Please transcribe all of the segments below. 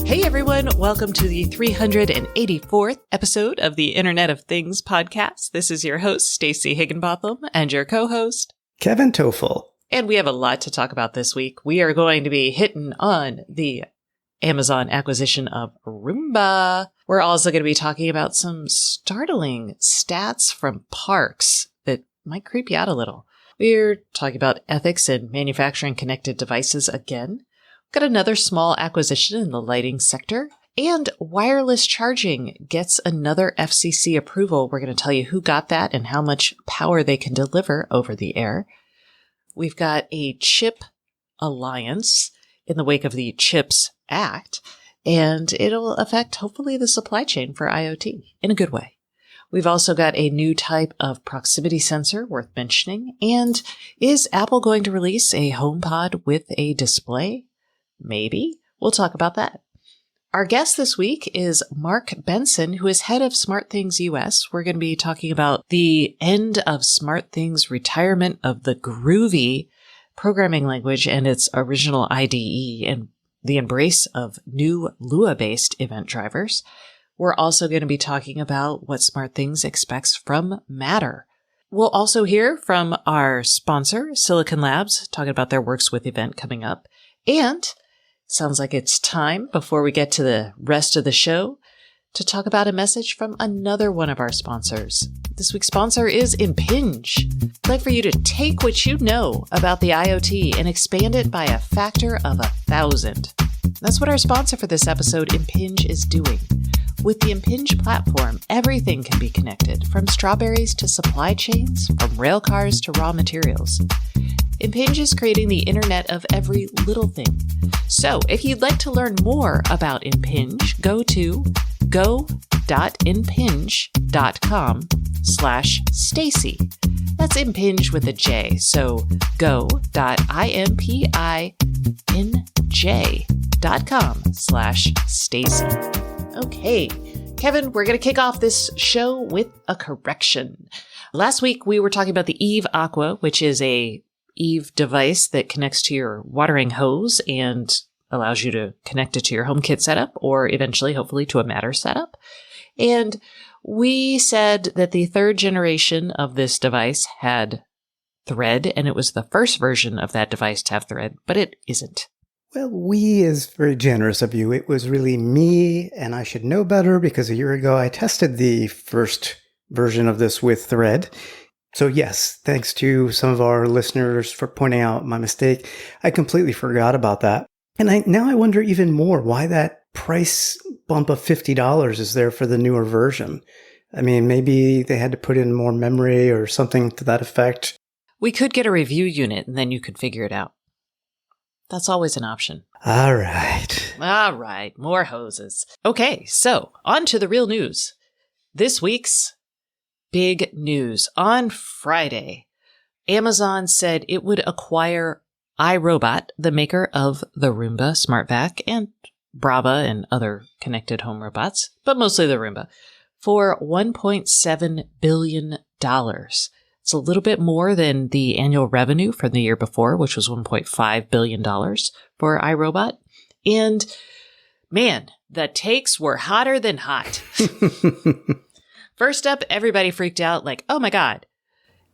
Hey everyone, welcome to the 384th episode of the Internet of Things podcast. This is your host, Stacey Higginbotham, and your co-host, Kevin Toffel. And we have a lot to talk about this week. We are going to be hitting on the Amazon acquisition of Roomba. We're also going to be talking about some startling stats from parks that might creep you out a little. We're talking about ethics in manufacturing connected devices again. Got another small acquisition in the lighting sector, and wireless charging gets another FCC approval. We're going to tell you who got that and how much power they can deliver over the air. We've got a chip alliance in the wake of the CHIPS Act, and it'll affect, hopefully, the supply chain for IoT in a good way. We've also got a new type of proximity sensor worth mentioning, and is Apple going to release a HomePod with a display? Maybe. We'll talk about that. Our guest this week is Mark Benson, who is head of SmartThings US. We're going to be talking about the end of SmartThings' retirement of the Groovy programming language and its original IDE and the embrace of new Lua-based event drivers. We're also going to be talking about what SmartThings expects from Matter. We'll also hear from our sponsor, Silicon Labs, talking about their Works With event coming up. And sounds like it's time, before we get to the rest of the show, to talk about a message from another one of our sponsors. This week's sponsor is Impinj. I'd like for you to take what you know about the IoT and expand it by a factor of 1,000. That's what our sponsor for this episode, Impinj, is doing. With the Impinj platform, everything can be connected, from strawberries to supply chains, from rail cars to raw materials. Impinj is creating the internet of every little thing. So if you'd like to learn more about Impinj, go to go.impinj.com/Stacey. That's Impinj with a J. So go.impinj.com/Stacey. Okay, Kevin, we're going to kick off this show with a correction. Last week, we were talking about the Eve Aqua, which is a Eve device that connects to your watering hose and allows you to connect it to your HomeKit setup or eventually, hopefully, to a Matter setup. And we said that the third generation of this device had Thread, and it was the first version of that device to have Thread, but it isn't. Well, we is very generous of you. It was really me, and I should know better because a year ago I tested the first version of this with Thread. So yes, thanks to some of our listeners for pointing out my mistake. I completely forgot about that. And now I wonder even more why that price bump of $50 is there for the newer version. I mean, maybe they had to put in more memory or something to that effect. We could get a review unit and then you could figure it out. That's always an option. All right. More hoses. Okay, so on to the real news. This week's big news. On Friday, Amazon said it would acquire iRobot, the maker of the Roomba Smart Vac and Brava and other connected home robots, but mostly the Roomba, for $1.7 billion. It's a little bit more than the annual revenue from the year before, which was $1.5 billion for iRobot. And man, the takes were hotter than hot. First up, everybody freaked out like, oh my God,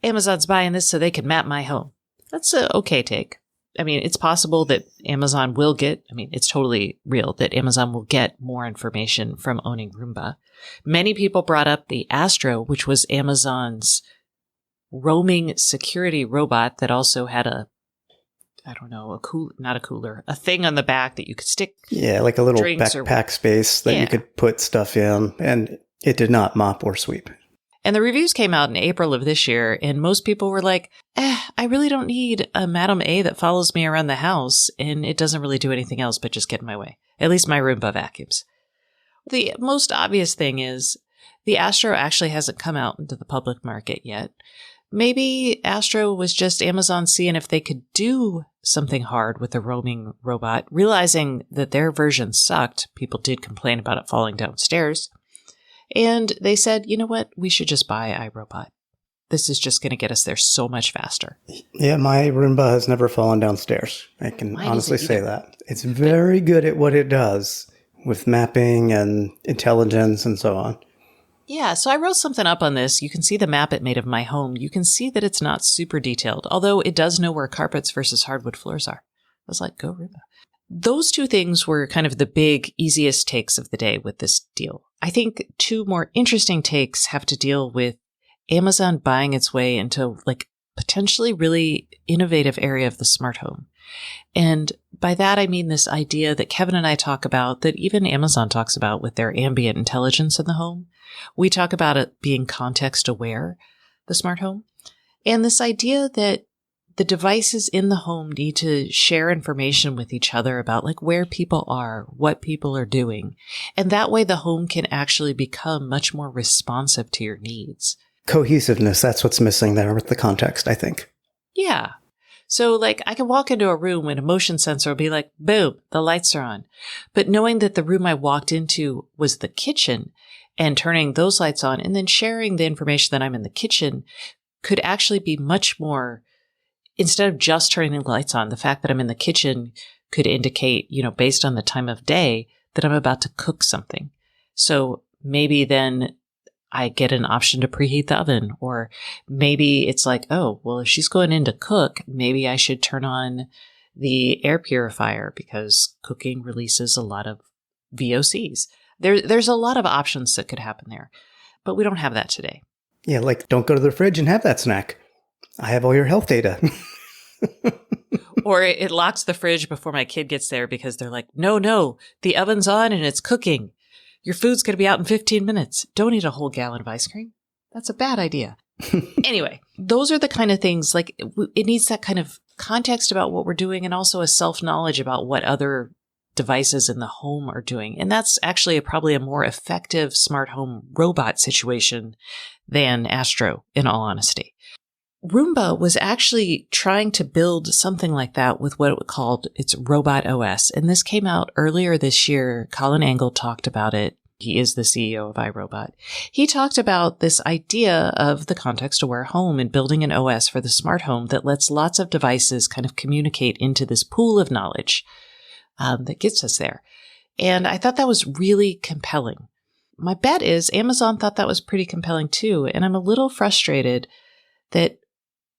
Amazon's buying this so they can map my home. That's an okay take. I mean, it's possible that Amazon will get, it's totally real that Amazon will get more information from owning Roomba. Many people brought up the Astro, which was Amazon's roaming security robot that also had a thing on the back that you could stick. Yeah, like a little backpack space that you could put stuff in, and it did not mop or sweep. And the reviews came out in April of this year, and most people were like, I really don't need a Madam A that follows me around the house, and it doesn't really do anything else but just get in my way. At least my Roomba vacuums. The most obvious thing is the Astro actually hasn't come out into the public market yet. Maybe Astro was just Amazon seeing if they could do something hard with the roaming robot, realizing that their version sucked. People did complain about it falling downstairs. And they said, you know what? We should just buy iRobot. This is just going to get us there so much faster. Yeah, my Roomba has never fallen downstairs. I can honestly say that. It's very good at what it does with mapping and intelligence and so on. Yeah, so I wrote something up on this. You can see the map it made of my home. You can see that it's not super detailed, although it does know where carpets versus hardwood floors are. I was like, go Roomba. Those two things were kind of the big, easiest takes of the day with this deal. I think two more interesting takes have to deal with Amazon buying its way into like potentially really innovative area of the smart home. And by that, I mean this idea that Kevin and I talk about, that even Amazon talks about with their ambient intelligence in the home. We talk about it being context aware, the smart home. And this idea that the devices in the home need to share information with each other about like where people are, what people are doing. And that way the home can actually become much more responsive to your needs. Cohesiveness, that's what's missing there with the context, I think. Yeah. So like I can walk into a room and a motion sensor will be like, boom, the lights are on. But knowing that the room I walked into was the kitchen and turning those lights on and then sharing the information that I'm in the kitchen could actually be much more, instead of just turning the lights on, the fact that I'm in the kitchen could indicate, based on the time of day, that I'm about to cook something. So maybe then I get an option to preheat the oven, or maybe it's like, oh, well, if she's going in to cook, maybe I should turn on the air purifier because cooking releases a lot of VOCs. There's a lot of options that could happen there, but we don't have that today. Yeah, like don't go to the fridge and have that snack. I have all your health data. Or it locks the fridge before my kid gets there because they're like, no, the oven's on and it's cooking. Your food's going to be out in 15 minutes. Don't eat a whole gallon of ice cream. That's a bad idea. Anyway, those are the kind of things, like it needs that kind of context about what we're doing and also a self-knowledge about what other devices in the home are doing. And that's actually probably a more effective smart home robot situation than Astro, in all honesty. Roomba was actually trying to build something like that with what it called its Robot OS. And this came out earlier this year. Colin Angle talked about it. He is the CEO of iRobot. He talked about this idea of the context-aware home and building an OS for the smart home that lets lots of devices kind of communicate into this pool of knowledge that gets us there. And I thought that was really compelling. My bet is Amazon thought that was pretty compelling too. And I'm a little frustrated that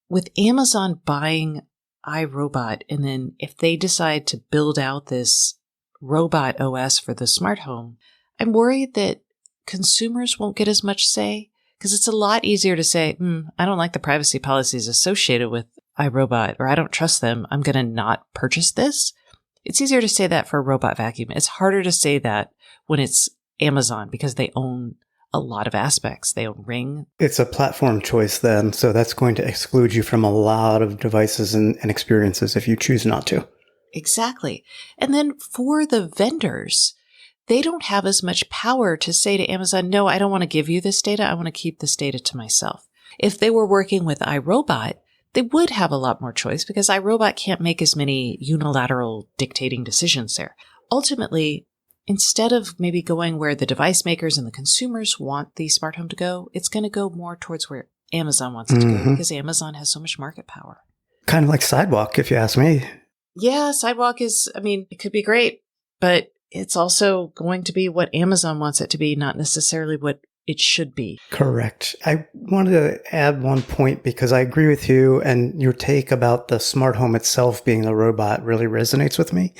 with Amazon buying iRobot, and then if they decide to build out this robot OS for the smart home, I'm worried that consumers won't get as much say, because it's a lot easier to say, I don't like the privacy policies associated with iRobot, or I don't trust them, I'm going to not purchase this. It's easier to say that for a robot vacuum. It's harder to say that when it's Amazon because they own a lot of aspects. They own Ring. It's a platform choice then, so that's going to exclude you from a lot of devices and experiences if you choose not to. Exactly. And then for the vendors, they don't have as much power to say to Amazon, no, I don't want to give you this data. I want to keep this data to myself. If they were working with iRobot, they would have a lot more choice because iRobot can't make as many unilateral dictating decisions there. Ultimately, instead of maybe going where the device makers and the consumers want the smart home to go, it's going to go more towards where Amazon wants it to go because Amazon has so much market power. Kind of like Sidewalk, if you ask me. Yeah, Sidewalk is, it could be great, but it's also going to be what Amazon wants it to be, not necessarily what it should be. Correct. I wanted to add one point because I agree with you, and your take about the smart home itself being a robot really resonates with me.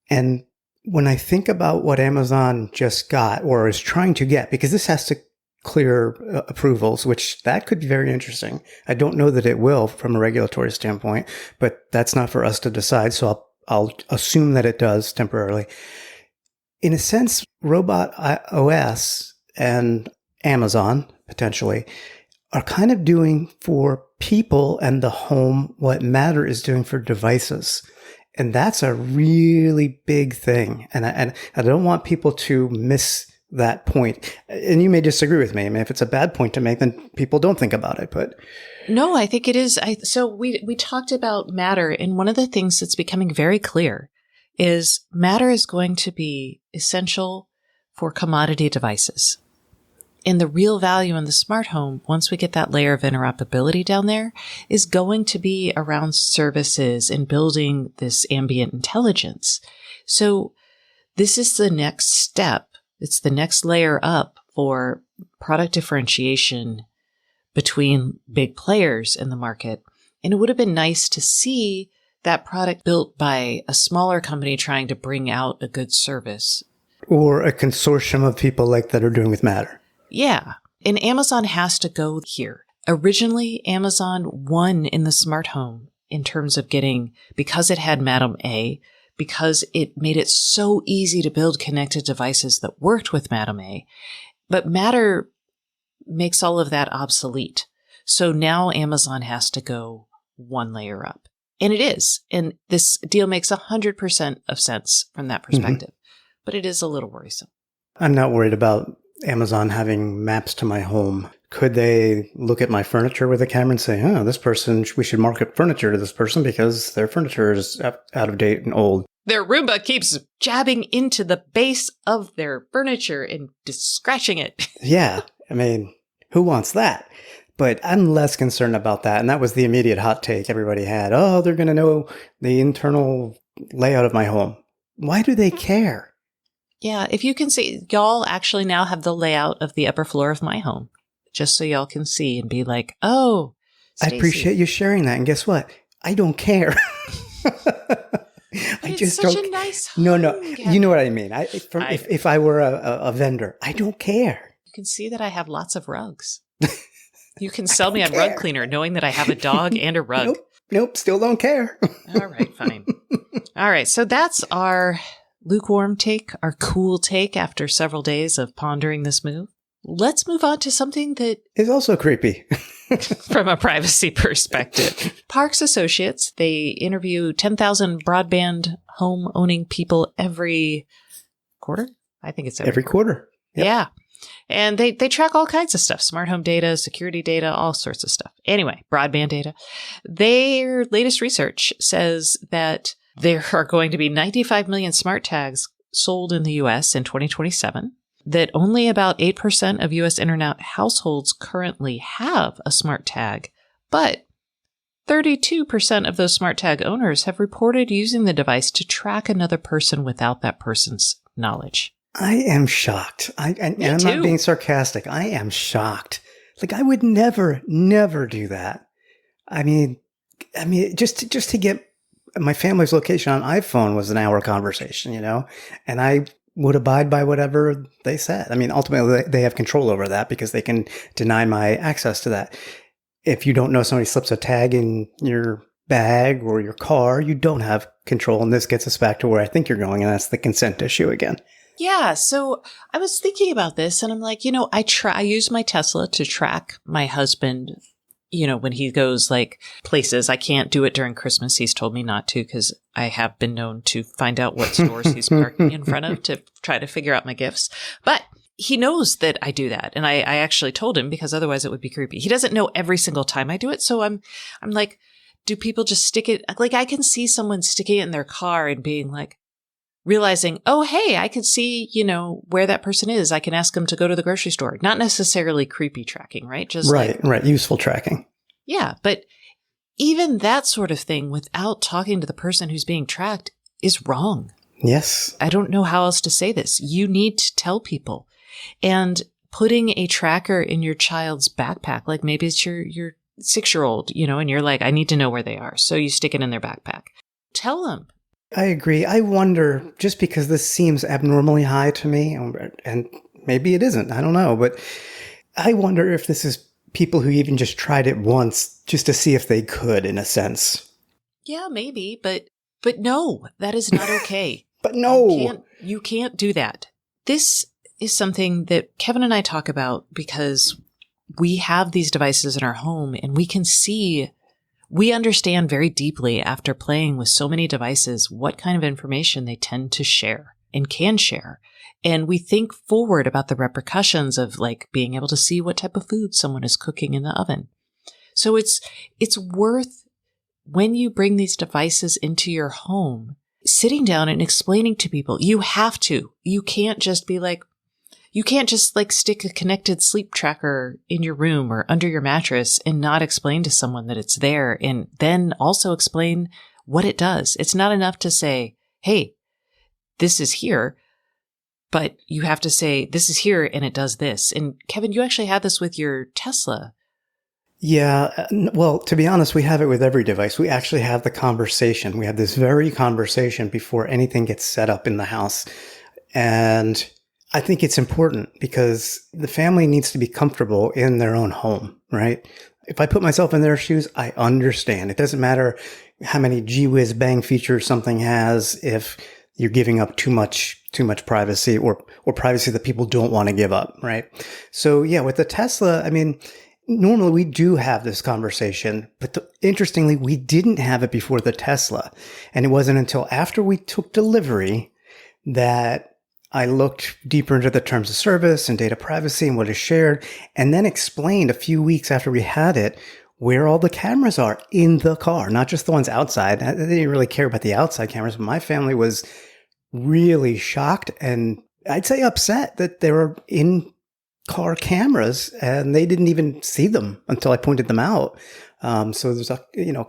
And when I think about what Amazon just got or is trying to get, because this has to clear approvals, which that could be very interesting. I don't know that it will from a regulatory standpoint, but that's not for us to decide. So I'll assume that it does temporarily. In a sense, Robot OS and Amazon potentially are kind of doing for people and the home what Matter is doing for devices. And that's a really big thing. And I don't want people to miss that point. And you may disagree with me. If it's a bad point to make, then people don't think about it. But no, I think it is. So we talked about Matter, and one of the things that's becoming very clear is Matter is going to be essential for commodity devices. And the real value in the smart home, once we get that layer of interoperability down there, is going to be around services and building this ambient intelligence. So this is the next step. It's the next layer up for product differentiation between big players in the market. And it would have been nice to see that product built by a smaller company trying to bring out a good service. Or a consortium of people like that are doing with Matter. Yeah. And Amazon has to go here. Originally, Amazon won in the smart home in terms of getting, because it had Madam A, because it made it so easy to build connected devices that worked with Madam A. But Matter makes all of that obsolete. So now Amazon has to go one layer up. And it is. And this deal makes 100% of sense from that perspective. But it is a little worrisome. I'm not worried about Amazon having maps to my home. Could they look at my furniture with a camera and say, this person, we should market furniture to this person because their furniture is out of date and old? Their Roomba keeps jabbing into the base of their furniture and just scratching it. Yeah. I mean, who wants that? But I'm less concerned about that. And that was the immediate hot take everybody had. Oh, they're going to know the internal layout of my home. Why do they care? Yeah, if you can see, y'all actually now have the layout of the upper floor of my home, just so y'all can see and be like, oh, Stacey. I appreciate you sharing that. And guess what? I don't care. I just such don't. A nice home, no. You know what I mean. If I were a vendor, I don't care. You can see that I have lots of rugs. You can sell me a rug cleaner knowing that I have a dog and a rug. Nope, still don't care. All right, fine. All right, so that's our lukewarm take, our cool take after several days of pondering this move. Let's move on to something that is also creepy from a privacy perspective. Parks Associates, they interview 10,000 broadband home owning people every quarter. I think it's every quarter. Yep. Yeah. And they track all kinds of stuff, smart home data, security data, all sorts of stuff. Anyway, broadband data. Their latest research says that there are going to be 95 million smart tags sold in the U.S. in 2027, that only about 8% of U.S. internet households currently have a smart tag, but 32% of those smart tag owners have reported using the device to track another person without that person's knowledge. I am shocked. And I'm not being sarcastic. I am shocked. Like, I would never do that. I mean, just to get my family's location on iPhone was an hour conversation, and I would abide by whatever they said. I mean, ultimately they have control over that because they can deny my access to that. If you don't know somebody slips a tag in your bag or your car, you don't have control. And this gets us back to where I think you're going, and that's the consent issue again. Yeah. So I was thinking about this and I'm like, I use my Tesla to track my husband, when he goes like places. I can't do it during Christmas. He's told me not to because I have been known to find out what stores he's parking in front of to try to figure out my gifts. But he knows that I do that. And I actually told him because otherwise it would be creepy. He doesn't know every single time I do it. So I'm like, do people just stick it? Like I can see someone sticking it in their car and being like, realizing, oh, hey, I can see, where that person is. I can ask them to go to the grocery store. Not necessarily creepy tracking, right? Just right. Useful tracking. Yeah. But even that sort of thing without talking to the person who's being tracked is wrong. Yes. I don't know how else to say this. You need to tell people. And putting a tracker in your child's backpack, like maybe it's your 6-year-old, and you're like, I need to know where they are. So you stick it in their backpack. Tell them. I agree. I wonder, just because this seems abnormally high to me, and maybe it isn't, I don't know, but I wonder if this is people who even just tried it once just to see if they could, in a sense. Yeah, maybe, but no, that is not okay. But no. You can't do that. This is something that Kevin and I talk about because we have these devices in our home and we understand very deeply after playing with so many devices what kind of information they tend to share and can share. And we think forward about the repercussions of like being able to see what type of food someone is cooking in the oven. So it's worth, when you bring these devices into your home, sitting down and explaining to people. You have to. You can't just stick a connected sleep tracker in your room or under your mattress and not explain to someone that it's there and then also explain what it does. It's not enough to say, hey, this is here, but you have to say, this is here and it does this. And Kevin, you actually had this with your Tesla. Yeah. Well, to be honest, we have it with every device. We actually have the conversation. We have this very conversation before anything gets set up in the house. And I think it's important because the family needs to be comfortable in their own home, right? If I put myself in their shoes, I understand. It doesn't matter how many gee whiz bang features something has if you're giving up too much privacy or privacy that people don't want to give up, right? So yeah, with the Tesla, I mean, normally we do have this conversation, but interestingly, we didn't have it before the Tesla. And it wasn't until after we took delivery that I looked deeper into the terms of service and data privacy and what is shared, and then explained a few weeks after we had it where all the cameras are in the car, not just the ones outside. They didn't really care about the outside cameras, but my family was really shocked and I'd say upset that there were in-car cameras and they didn't even see them until I pointed them out. So there's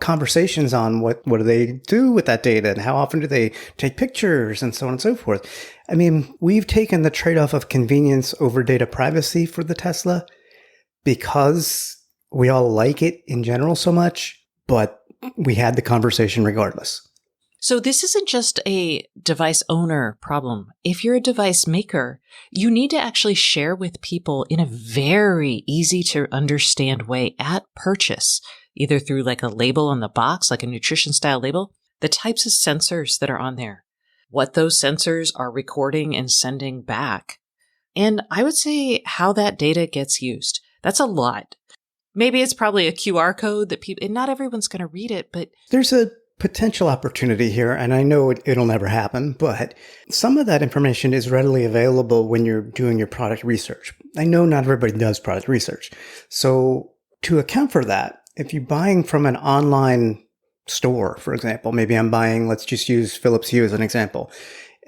conversations on what do they do with that data and how often do they take pictures and so on and so forth. I mean, we've taken the trade-off of convenience over data privacy for the Tesla because we all like it in general so much, but we had the conversation regardless. So this isn't just a device owner problem. If you're a device maker, you need to actually share with people in a very easy to understand way at purchase, either through like a label on the box, like a nutrition style label, the types of sensors that are on there, what those sensors are recording and sending back. And I would say how that data gets used. That's a lot. Maybe it's probably a QR code that people, and not everyone's going to read it, but there's a potential opportunity here, and I know it'll never happen, but some of that information is readily available when you're doing your product research. I know not everybody does product research. So to account for that, if you're buying from an online store, for example, maybe I'm buying, let's just use Philips Hue as an example,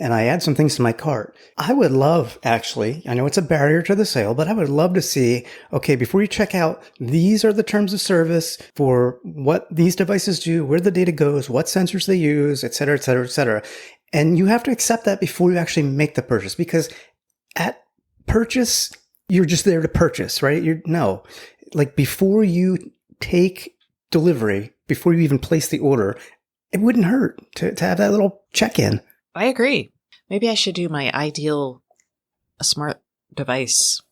and I add some things to my cart. I would love, actually, I know it's a barrier to the sale, but I would love to see, okay, before you check out, these are the terms of service for what these devices do, where the data goes, what sensors they use, et cetera, et cetera, et cetera. And you have to accept that before you actually make the purchase, because at purchase, you're just there to purchase, right? Before you take delivery, before you even place the order, it wouldn't hurt to have that little check-in. I agree. Maybe I should do my ideal smart device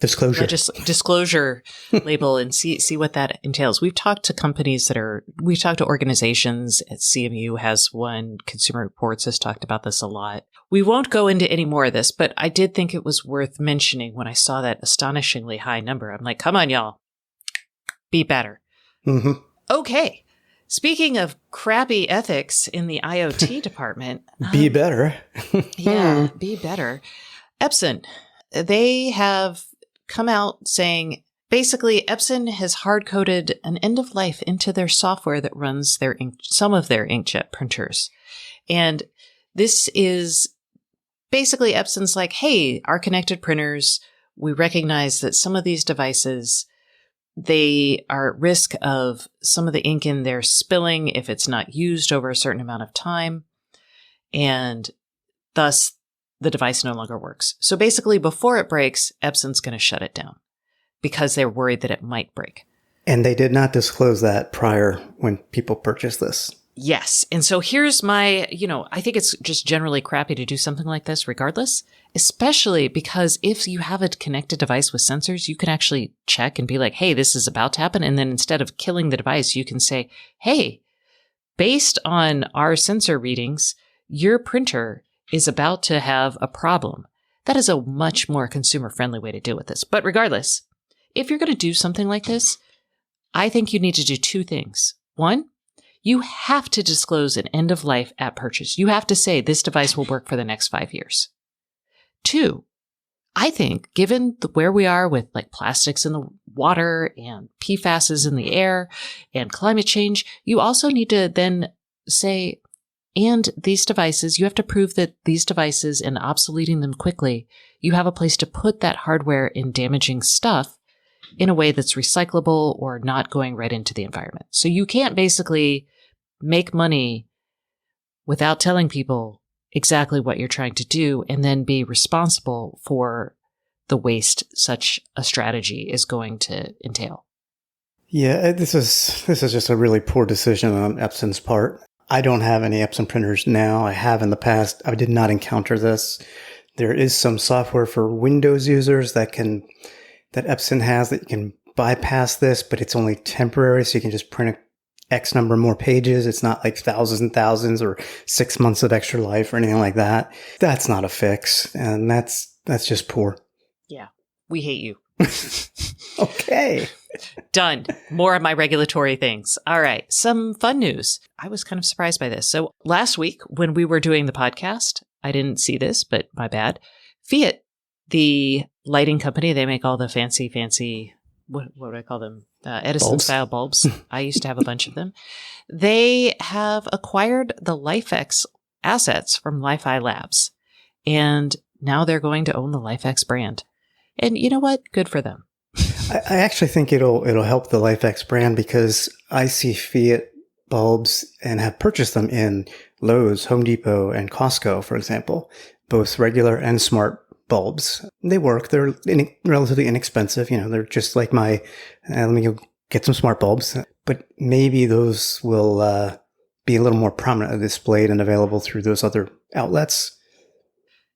disclosure label and see what that entails. We've talked to we've talked to organizations. At CMU has one. Consumer Reports has talked about this a lot. We won't go into any more of this, but I did think it was worth mentioning when I saw that astonishingly high number. I'm like, come on, y'all. Be better. Mm-hmm. Okay. Speaking of crappy ethics in the IoT department. Be better. Yeah, be better. Epson, they have come out saying, basically, Epson has hard-coded an end of life into their software that runs some of their inkjet printers. And this is basically Epson's like, hey, our connected printers, we recognize that some of these devices, they are at risk of some of the ink in there spilling if it's not used over a certain amount of time. And thus, the device no longer works. So basically, before it breaks, Epson's going to shut it down because they're worried that it might break. And they did not disclose that prior when people purchased this. Yes. And so here's my, I think it's just generally crappy to do something like this regardless, especially because if you have a connected device with sensors, you can actually check and be like, hey, this is about to happen. And then instead of killing the device, you can say, hey, based on our sensor readings, your printer is about to have a problem. That is a much more consumer-friendly way to deal with this. But regardless, if you're going to do something like this, I think you need to do two things. One, you have to disclose an end of life at purchase. You have to say this device will work for the next 5 years. Two, I think given where we are with like plastics in the water and PFAS in the air and climate change, you also need to then say, and these devices, you have to prove that these devices and obsoleting them quickly, you have a place to put that hardware in damaging stuff in a way that's recyclable or not going right into the environment. So you can't basically make money without telling people exactly what you're trying to do and then be responsible for the waste such a strategy is going to entail. Yeah, this is just a really poor decision on Epson's part. I don't have any Epson printers now. I have in the past. I did not encounter this. There is some software for Windows users that Epson has that you can bypass this, but it's only temporary, so you can just print X number more pages. It's not like thousands and thousands or 6 months of extra life or anything like that. That's not a fix, and that's just poor. Yeah, we hate you. Okay. Done. More of my regulatory things. All right. Some fun news. I was kind of surprised by this. So last week when we were doing the podcast, I didn't see this, but my bad. Fiat, the lighting company, they make all the fancy, what do I call them? Edison style bulbs. I used to have a bunch of them. They have acquired the LifeX assets from Li-Fi Labs, and now they're going to own the LifeX brand. And you know what? Good for them. I actually think it'll help the LifeX brand because I see Fiat bulbs and have purchased them in Lowe's, Home Depot, and Costco, for example, both regular and smart bulbs. They work. They're relatively inexpensive. They're just like my, let me go get some smart bulbs. But maybe those will be a little more prominently displayed and available through those other outlets.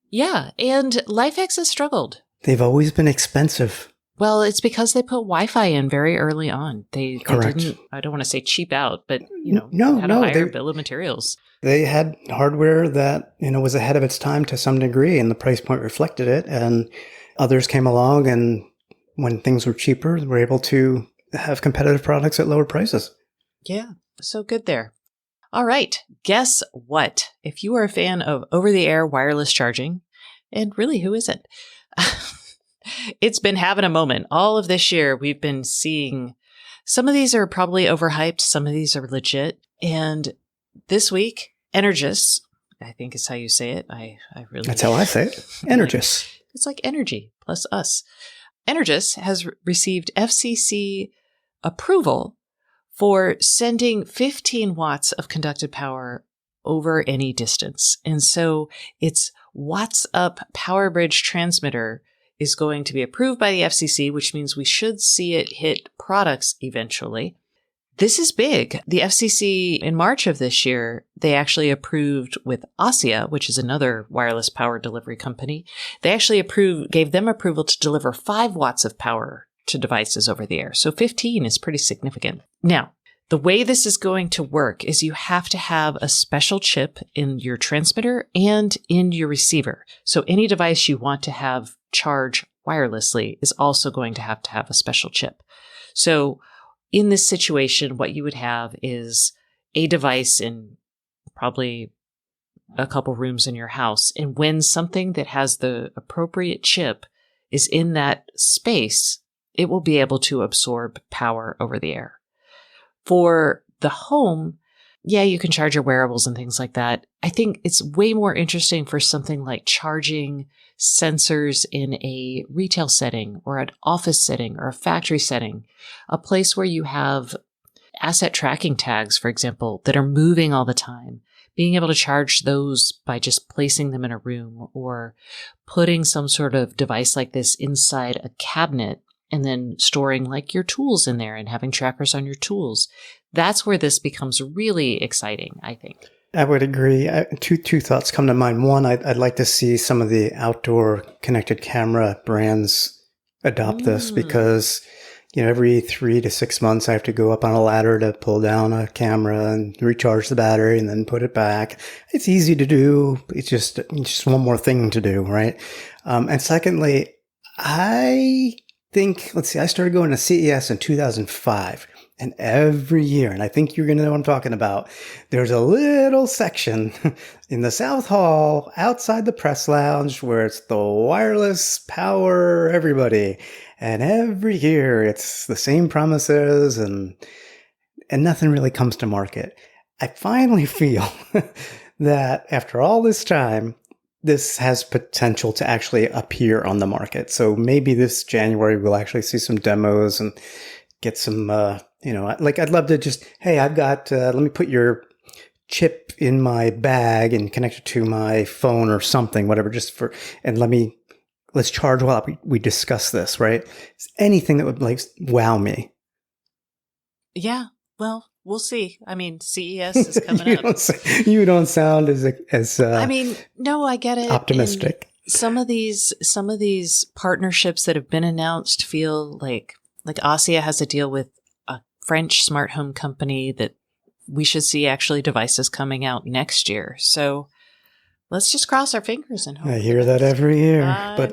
Yeah, and LifeX has struggled. They've always been expensive. Well, it's because they put Wi-Fi in very early on. They didn't, I don't want to say cheap out, but, had a higher bill of materials. They had hardware that, was ahead of its time to some degree, and the price point reflected it. And others came along, and when things were cheaper, were able to have competitive products at lower prices. Yeah, so good there. All right, guess what? If you are a fan of over-the-air wireless charging, and really, who isn't? It's been having a moment. All of this year, we've been seeing some of these are probably overhyped. Some of these are legit. And this week, Energis, I think is how you say it. I really. That's how I say it. Energis. It's like energy plus us. Energis has received FCC approval for sending 15 watts of conducted power over any distance. And so its Watts Up Power Bridge transmitter is going to be approved by the FCC, which means we should see it hit products eventually. This is big. The FCC in March of this year, they actually approved with Asia, which is another wireless power delivery company. They actually gave them approval to deliver 5 watts of power to devices over the air. So 15 is pretty significant. Now, the way this is going to work is you have to have a special chip in your transmitter and in your receiver. So any device you want to have charge wirelessly is also going to have a special chip. So in this situation, what you would have is a device in probably a couple rooms in your house. And when something that has the appropriate chip is in that space, it will be able to absorb power over the air. For the home, yeah, you can charge your wearables and things like that. I think it's way more interesting for something like charging sensors in a retail setting or an office setting or a factory setting, a place where you have asset tracking tags, for example, that are moving all the time. Being able to charge those by just placing them in a room or putting some sort of device like this inside a cabinet and then storing like your tools in there and having trackers on your tools. That's where this becomes really exciting, I think. I would agree. Two thoughts come to mind. One, I'd like to see some of the outdoor connected camera brands adopt this because, every 3 to 6 months I have to go up on a ladder to pull down a camera and recharge the battery and then put it back. It's easy to do. It's just one more thing to do, right? And secondly, I started going to CES in 2005. And every year, and I think you're going to know what I'm talking about, there's a little section in the South Hall outside the press lounge where it's the wireless power everybody. And every year it's the same promises and nothing really comes to market. I finally feel that after all this time, this has potential to actually appear on the market. So maybe this January we'll actually see some demos and get some, I'd love to just, hey, I've got, let me put your chip chip in my bag and connect it to my phone or something, whatever, and let's charge while we discuss this, right? It's anything that would like wow me. Yeah. Well, we'll see. I mean, CES is coming up. You don't sound as I mean, no, I get it. Optimistic. And some of these partnerships that have been announced feel like Asia has a deal with a French smart home company that we should see actually devices coming out next year. So let's just cross our fingers and hope. I hear that every year, but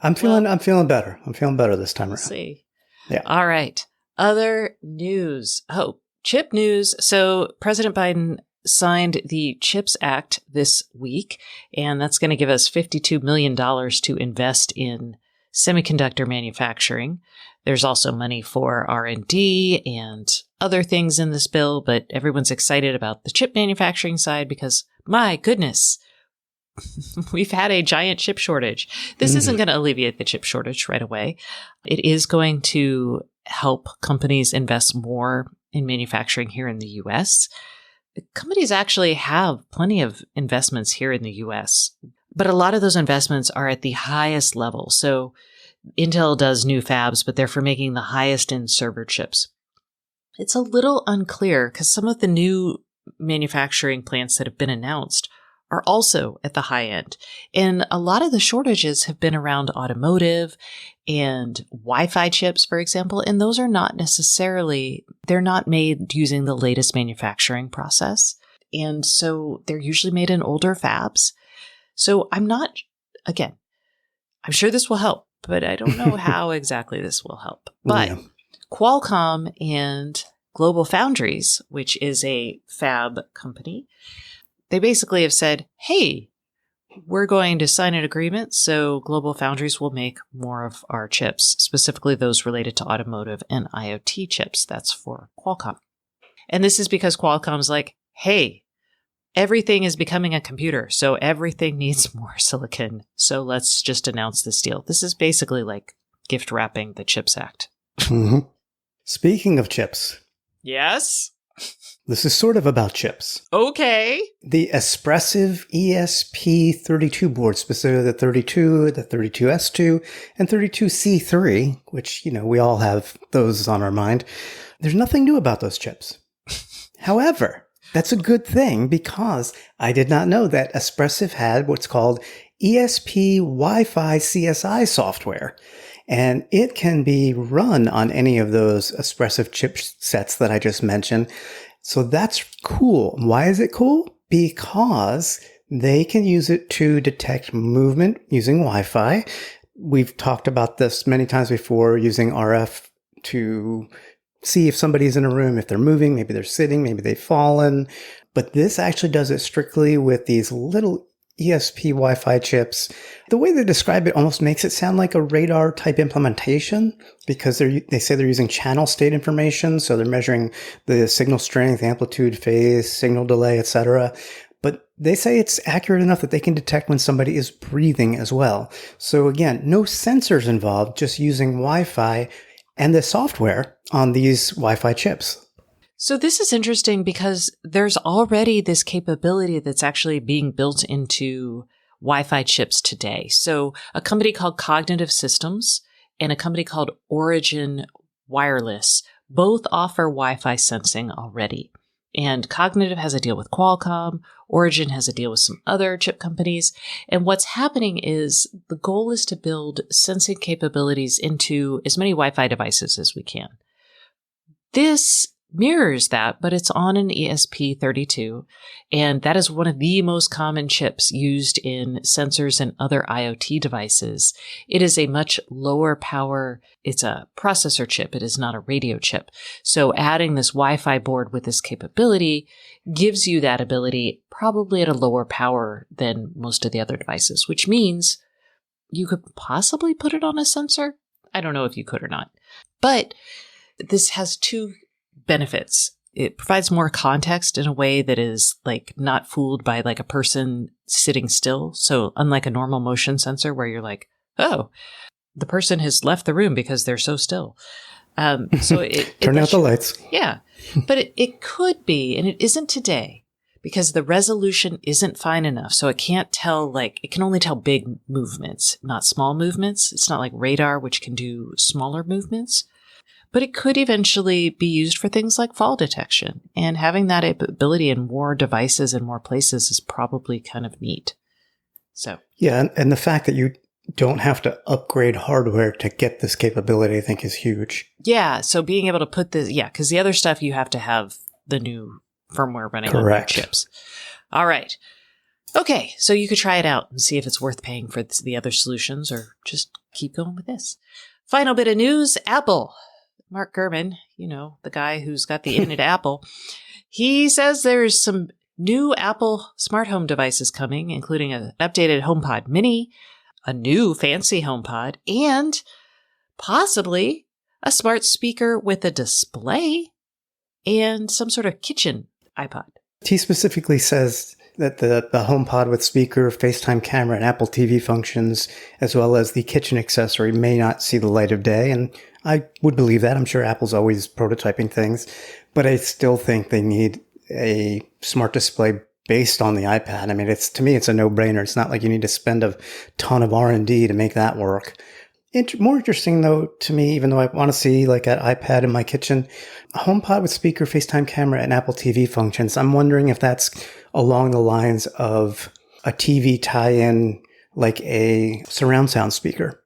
I'm feeling better. I'm feeling better this time around. We'll see. Yeah. All right. Other news. Oh, chip news. So President Biden signed the CHIPS Act this week, and that's going to give us $52 million to invest in semiconductor manufacturing. There's also money for R&D and other things in this bill, but everyone's excited about the chip manufacturing side because, my goodness, we've had a giant chip shortage. This isn't going to alleviate the chip shortage right away. It is going to help companies invest more in manufacturing here in the U.S. Companies actually have plenty of investments here in the U.S., but a lot of those investments are at the highest level. So Intel does new fabs, but they're for making the highest end server chips. It's a little unclear because some of the new manufacturing plants that have been announced are also at the high end. And a lot of the shortages have been around automotive and Wi-Fi chips, for example, and those are they're not made using the latest manufacturing process. And so they're usually made in older fabs. So I'm sure this will help, but I don't know how exactly this will help. But yeah. Qualcomm and Global Foundries, which is a fab company, they basically have said, hey, we're going to sign an agreement so Global Foundries will make more of our chips, specifically those related to automotive and IoT chips. That's for Qualcomm. And this is because Qualcomm's like, hey, everything is becoming a computer, so everything needs more silicon. So let's just announce this deal. This is basically like gift wrapping the CHIPS Act. Mm-hmm. Speaking of chips. Yes? This is sort of about chips. Okay. The Espressive ESP32 board, specifically the 32, the 32S2, and 32C3, which, we all have those on our mind. There's nothing new about those chips. However, that's a good thing because I did not know that Espressive had what's called ESP WiFi CSI software. And it can be run on any of those Espressive chipsets that I just mentioned. So that's cool. Why is it cool? Because they can use it to detect movement using Wi-Fi. We've talked about this many times before, using RF to see if somebody's in a room, if they're moving, maybe they're sitting, maybe they've fallen. But this actually does it strictly with these little ESP Wi-Fi chips. The way they describe it almost makes it sound like a radar type implementation because they say they're using channel state information. So they're measuring the signal strength, amplitude, phase, signal delay, etc. But they say it's accurate enough that they can detect when somebody is breathing as well. So again, no sensors involved, just using Wi-Fi and the software on these Wi-Fi chips. So this is interesting because there's already this capability that's actually being built into Wi-Fi chips today. So a company called Cognitive Systems and a company called Origin Wireless both offer Wi-Fi sensing already. And Cognitive has a deal with Qualcomm. Origin has a deal with some other chip companies. And what's happening is the goal is to build sensing capabilities into as many Wi-Fi devices as we can. This mirrors that, but it's on an ESP32, and that is one of the most common chips used in sensors and other IoT devices. It is a much lower power, it's a processor chip, it is not a radio chip. So adding this Wi-Fi board with this capability gives you that ability probably at a lower power than most of the other devices, which means you could possibly put it on a sensor. I don't know if you could or not, but this has two benefits. It provides more context in a way that is like not fooled by like a person sitting still. So unlike a normal motion sensor where you're like, oh, the person has left the room because they're so still. So it turn out the lights. Yeah. But it could be, and it isn't today, because the resolution isn't fine enough. So it can't tell, it can only tell big movements, not small movements. It's not like radar, which can do smaller movements. But it could eventually be used for things like fall detection. And having that ability in more devices and more places is probably kind of neat. So, yeah. And the fact that you don't have to upgrade hardware to get this capability, I think, is huge. Yeah. So being able to put this, because the other stuff you have to have the new firmware running on your chips. All right. Okay. So you could try it out and see if it's worth paying for the other solutions or just keep going with this. Final bit of news. Apple. Mark Gurman, the guy who's got the in at Apple, he says there's some new Apple smart home devices coming, including an updated HomePod Mini, a new fancy HomePod, and possibly a smart speaker with a display and some sort of kitchen iPod. He specifically says that the HomePod with speaker, FaceTime camera, and Apple TV functions, as well as the kitchen accessory, may not see the light of day. And I would believe that. I'm sure Apple's always prototyping things. But I still think they need a smart display based on the iPad. I mean, to me, it's a no-brainer. It's not like you need to spend a ton of R&D to make that work. More interesting, though, to me, even though I want to see like an iPad in my kitchen, a HomePod with speaker, FaceTime camera, and Apple TV functions. I'm wondering if that's along the lines of a TV tie-in, like a surround sound speaker,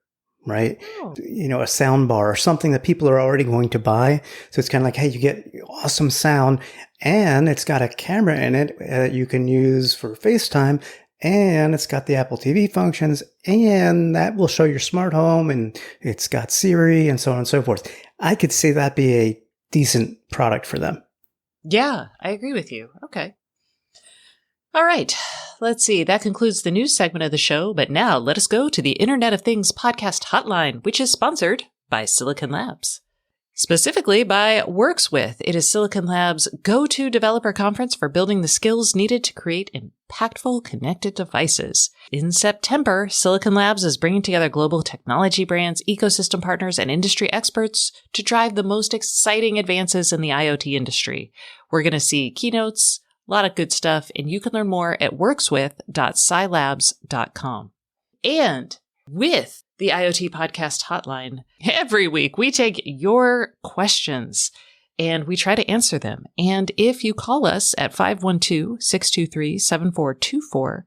right? Oh. A sound bar or something that people are already going to buy. So it's kind of like, hey, you get awesome sound, and it's got a camera in it that you can use for FaceTime. And it's got the Apple TV functions, and that will show your smart home, and it's got Siri and so on and so forth. I could see that be a decent product for them. Yeah, I agree with you. Okay. All right. Let's see. That concludes the news segment of the show. But now let us go to the Internet of Things podcast hotline, which is sponsored by Silicon Labs. Specifically by WorksWith. It is Silicon Labs' go-to developer conference for building the skills needed to create impactful connected devices. In September, Silicon Labs is bringing together global technology brands, ecosystem partners, and industry experts to drive the most exciting advances in the IoT industry. We're going to see keynotes, a lot of good stuff, and you can learn more at workswith.scilabs.com. And with the IoT Podcast Hotline, every week we take your questions and we try to answer them. And if you call us at 512-623-7424,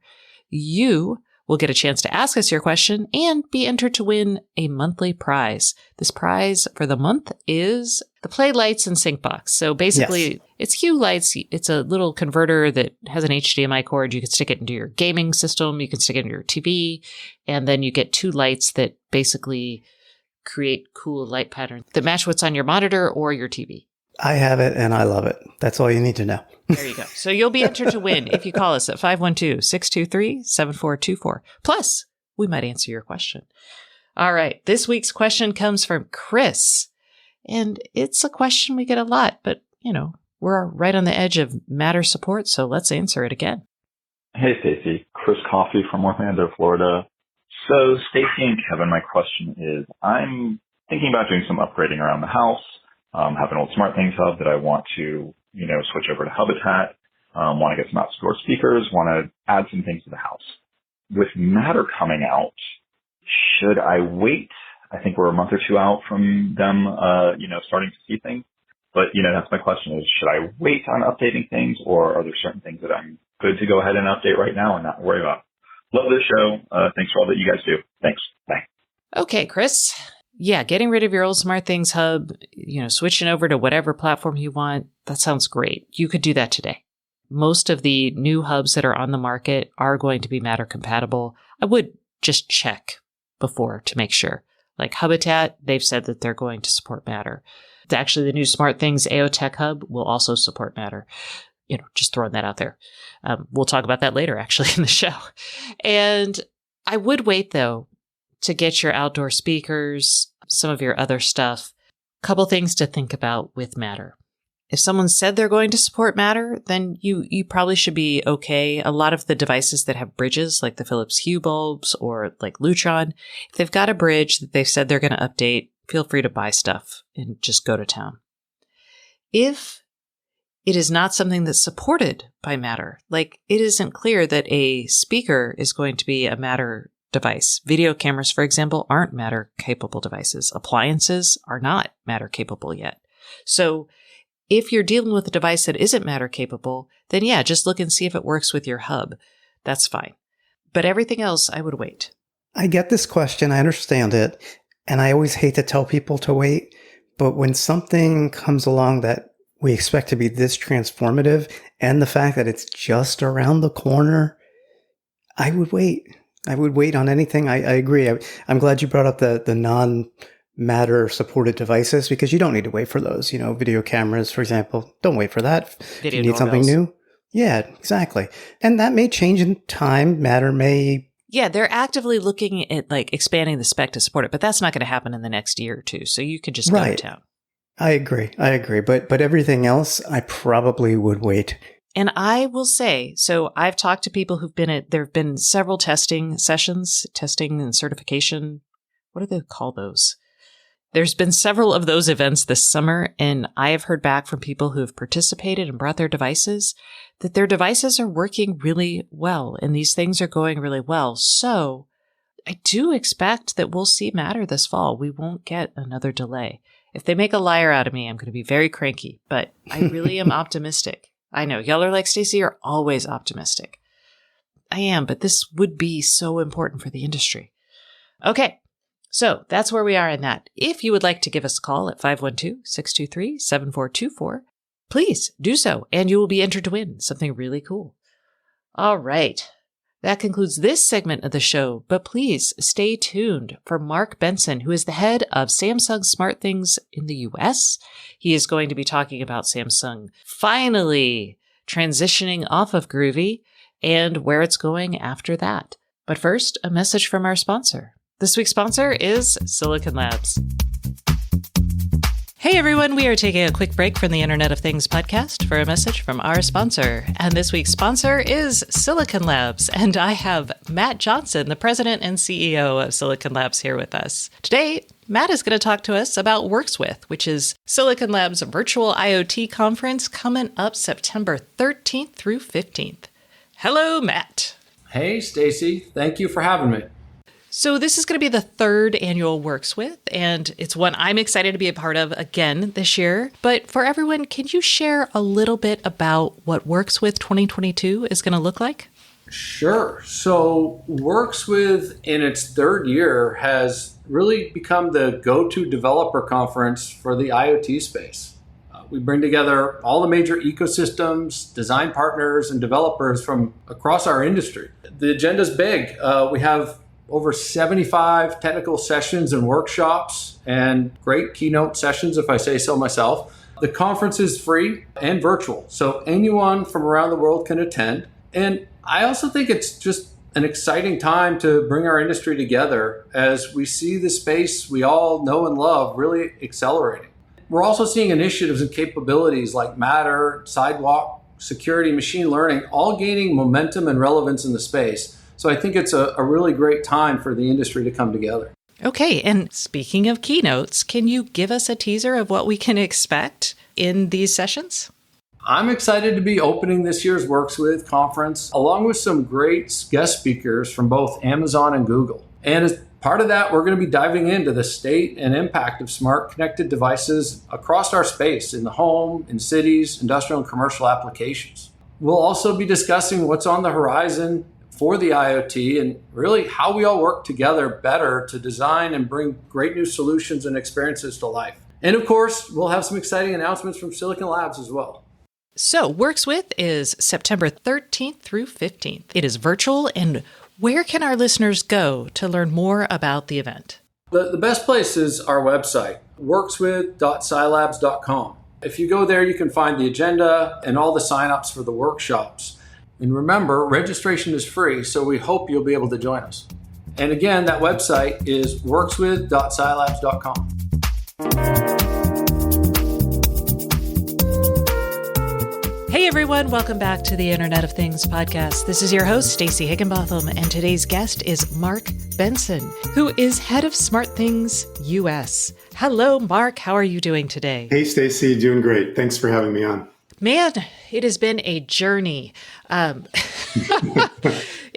you will get a chance to ask us your question and be entered to win a monthly prize. This prize for the month is the Play Lights and Sync Box. So basically, It's Hue Lights. It's a little converter that has an HDMI cord. You can stick it into your gaming system. You can stick it into your TV. And then you get two lights that basically create cool light patterns that match what's on your monitor or your TV. I have it and I love it. That's all you need to know. There you go. So you'll be entered to win if you call us at 512-623-7424. Plus, we might answer your question. All right. This week's question comes from Chris. And it's a question we get a lot, but, we're right on the edge of Matter support, so let's answer it again. Hey, Stacey. Chris Coffey from Orlando, Florida. So, Stacey and Kevin, my question is, I'm thinking about doing some upgrading around the house. Have an old SmartThings hub that I want to, switch over to Habitat. Want to get some outdoor speakers. Want to add some things to the house. With Matter coming out, should I wait? I think we're a month or two out from them, starting to see things. But, that's my question is, should I wait on updating things, or are there certain things that I'm good to go ahead and update right now and not worry about? Love this show. Thanks for all that you guys do. Thanks. Bye. Okay, Chris. Yeah, getting rid of your old SmartThings hub, switching over to whatever platform you want, that sounds great. You could do that today. Most of the new hubs that are on the market are going to be Matter compatible. I would just check before to make sure. Like Habitat, they've said that they're going to support Matter. Actually, the new SmartThings AOTech hub will also support Matter. Just throwing that out there. We'll talk about that later, actually, in the show. And I would wait, though, to get your outdoor speakers, some of your other stuff. Couple things to think about with Matter. If someone said they're going to support Matter, then you probably should be okay. A lot of the devices that have bridges, like the Philips Hue bulbs or like Lutron, if they've got a bridge that they've said they're going to update, feel free to buy stuff and just go to town. If it is not something that's supported by Matter. Like, it isn't clear that a speaker is going to be a Matter device. Video cameras, for example, aren't Matter-capable devices. Appliances are not Matter-capable yet. So if you're dealing with a device that isn't Matter-capable, then yeah, just look and see if it works with your hub. That's fine. But everything else, I would wait. I get this question. I understand it. And I always hate to tell people to wait. But when something comes along that we expect to be this transformative, and the fact that it's just around the corner, I would wait. I would wait on anything. I agree. I'm glad you brought up the non-Matter supported devices, because you don't need to wait for those. Video cameras, for example. Don't wait for that. Video you need something new. Yeah, exactly. And that may change in time. Matter may... Yeah, they're actively looking at expanding the spec to support it, but that's not going to happen in the next year or two. So you could just go to town. I agree. But everything else, I probably would wait. And I will say, so I've talked to people there have been several testing sessions, testing and certification. What do they call those? There's been several of those events this summer, and I have heard back from people who have participated and brought their devices that their devices are working really well, and these things are going really well. So I do expect that we'll see Matter this fall. We won't get another delay. If they make a liar out of me, I'm going to be very cranky, but I really am optimistic. I know, y'all are like, Stacey, you're always optimistic. I am, but this would be so important for the industry. Okay. So that's where we are in that. If you would like to give us a call at 512-623-7424, please do so, and you will be entered to win something really cool. All right. That concludes this segment of the show, but please stay tuned for Mark Benson, who is the head of Samsung SmartThings in the US. He is going to be talking about Samsung finally transitioning off of Groovy and where it's going after that. But first, a message from our sponsor. This week's sponsor is Silicon Labs. Hey everyone, we are taking a quick break from the Internet of Things podcast for a message from our sponsor. And this week's sponsor is Silicon Labs. And I have Matt Johnson, the president and CEO of Silicon Labs, here with us. Today, Matt is going to talk to us about WorksWith, which is Silicon Labs' virtual IoT conference coming up September 13th through 15th. Hello, Matt. Hey, Stacey. Thank you for having me. So this is going to be the third annual WorksWith, and it's one I'm excited to be a part of again this year. But for everyone, can you share a little bit about what WorksWith 2022 is going to look like? Sure. So WorksWith in its third year has really become the go-to developer conference for the IoT space. We bring together all the major ecosystems, design partners, and developers from across our industry. The agenda's big. We have over 75 technical sessions and workshops and great keynote sessions, if I say so myself. The conference is free and virtual, so anyone from around the world can attend. And I also think it's just an exciting time to bring our industry together as we see the space we all know and love really accelerating. We're also seeing initiatives and capabilities like Matter, Sidewalk, security, machine learning, all gaining momentum and relevance in the space. So I think it's a really great time for the industry to come together. Okay, and speaking of keynotes, can you give us a teaser of what we can expect in these sessions? I'm excited to be opening this year's WorksWith conference, along with some great guest speakers from both Amazon and Google. And as part of that, we're going to be diving into the state and impact of smart connected devices across our space in the home, in cities, industrial and commercial applications. We'll also be discussing what's on the horizon for the IoT and really how we all work together better to design and bring great new solutions and experiences to life. And of course, we'll have some exciting announcements from Silicon Labs as well. So WorksWith is September 13th through 15th. It is virtual, and where can our listeners go to learn more about the event? The best place is our website, workswith.silabs.com. If you go there, you can find the agenda and all the signups for the workshops. And remember, registration is free, so we hope you'll be able to join us. And again, that website is workswith.silabs.com. Hey everyone, welcome back to the Internet of Things podcast. This is your host, Stacey Higginbotham, and today's guest is Mark Benson, who is head of SmartThings US. Hello, Mark. How are you doing today? Hey, Stacey. Doing great. Thanks for having me on. Man, it has been a journey. And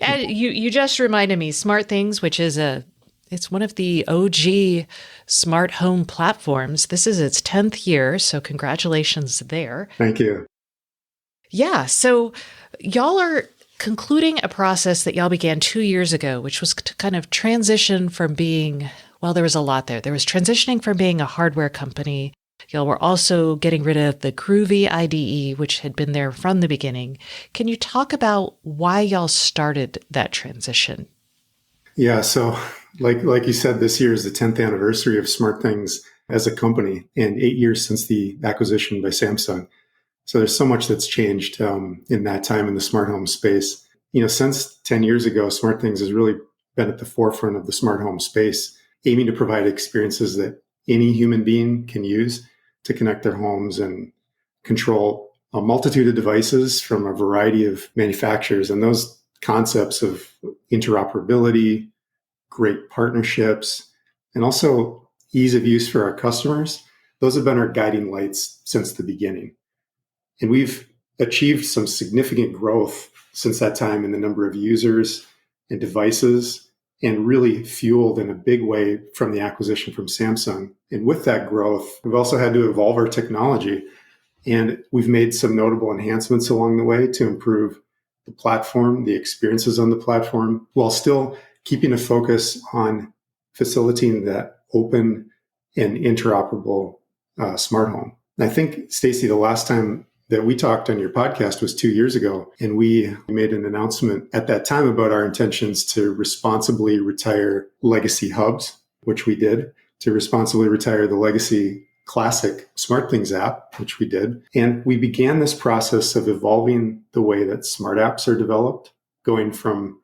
you just reminded me, SmartThings, which is it's one of the OG smart home platforms. This is its 10th year, so congratulations there. Thank you. Yeah, so y'all are concluding a process that y'all began 2 years ago, which was to kind of transition from being, well, there was a lot there. There was transitioning from being a hardware company. Y'all were also getting rid of the Groovy IDE, which had been there from the beginning. Can you talk about why y'all started that transition? Yeah, so like you said, this year is the 10th anniversary of SmartThings as a company and 8 years since the acquisition by Samsung. So there's so much that's changed in that time in the smart home space. Since 10 years ago, SmartThings has really been at the forefront of the smart home space, aiming to provide experiences that any human being can use to connect their homes and control a multitude of devices from a variety of manufacturers. And those concepts of interoperability, great partnerships, and also ease of use for our customers, those have been our guiding lights since the beginning. And we've achieved some significant growth since that time in the number of users and devices, and really fueled in a big way from the acquisition from Samsung. And with that growth, we've also had to evolve our technology. And we've made some notable enhancements along the way to improve the platform, the experiences on the platform, while still keeping a focus on facilitating that open and interoperable smart home. And I think, Stacy, the last time that we talked on your podcast was 2 years ago, and we made an announcement at that time about our intentions to responsibly retire legacy hubs, which we did, to responsibly retire the legacy classic SmartThings app, which we did. And we began this process of evolving the way that smart apps are developed, going from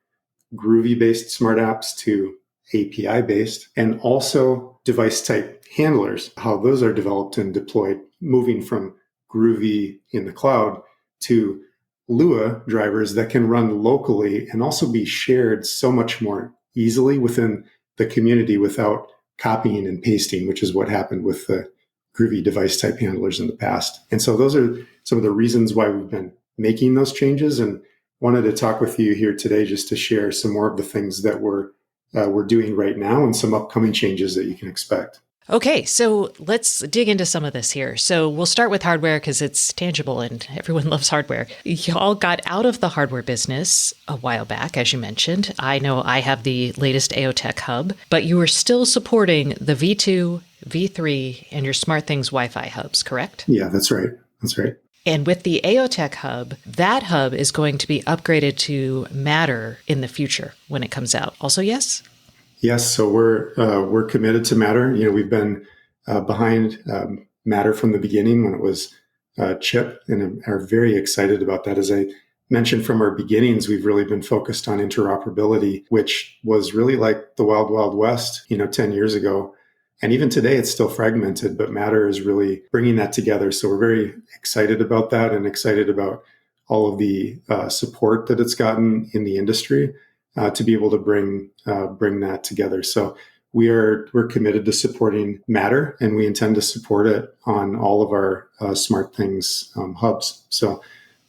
Groovy-based smart apps to API-based, and also device type handlers, how those are developed and deployed, moving from Groovy in the cloud to Lua drivers that can run locally and also be shared so much more easily within the community without copying and pasting, which is what happened with the Groovy device type handlers in the past. And so those are some of the reasons why we've been making those changes, and wanted to talk with you here today just to share some more of the things that we're doing right now and some upcoming changes that you can expect. Okay, so let's dig into some of this here. So we'll start with hardware because it's tangible and everyone loves hardware. Y'all got out of the hardware business a while back, as you mentioned. I know I have the latest AOTech hub, but you are still supporting the V2, V3, and your SmartThings Wi-Fi hubs, correct? Yeah, that's right. That's right. And with the AOTech hub, that hub is going to be upgraded to Matter in the future when it comes out. Also, yes? Yes, so we're committed to Matter. We've been behind Matter from the beginning when it was chip, and are very excited about that. As I mentioned from our beginnings, we've really been focused on interoperability, which was really like the wild, wild west, 10 years ago. And even today, it's still fragmented, but Matter is really bringing that together. So we're very excited about that, and excited about all of the support that it's gotten in the industry. To be able to bring that together. So we're committed to supporting Matter, and we intend to support it on all of our SmartThings hubs. So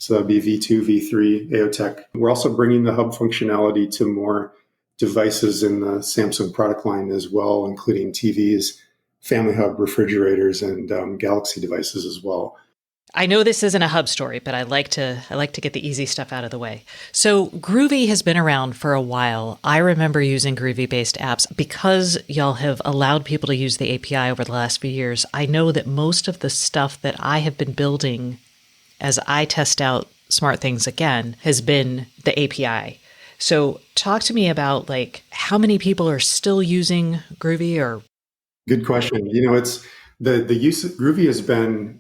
that'd be V2, V3, AOTech. We're also bringing the hub functionality to more devices in the Samsung product line as well, including TVs, Family Hub refrigerators, and Galaxy devices as well. I know this isn't a hub story, but I like to get the easy stuff out of the way. So Groovy has been around for a while. I remember using Groovy-based apps because y'all have allowed people to use the API over the last few years. I know that most of the stuff that I have been building as I test out SmartThings again has been the API. So talk to me about how many people are still using Groovy or. Good question. It's the use of Groovy has been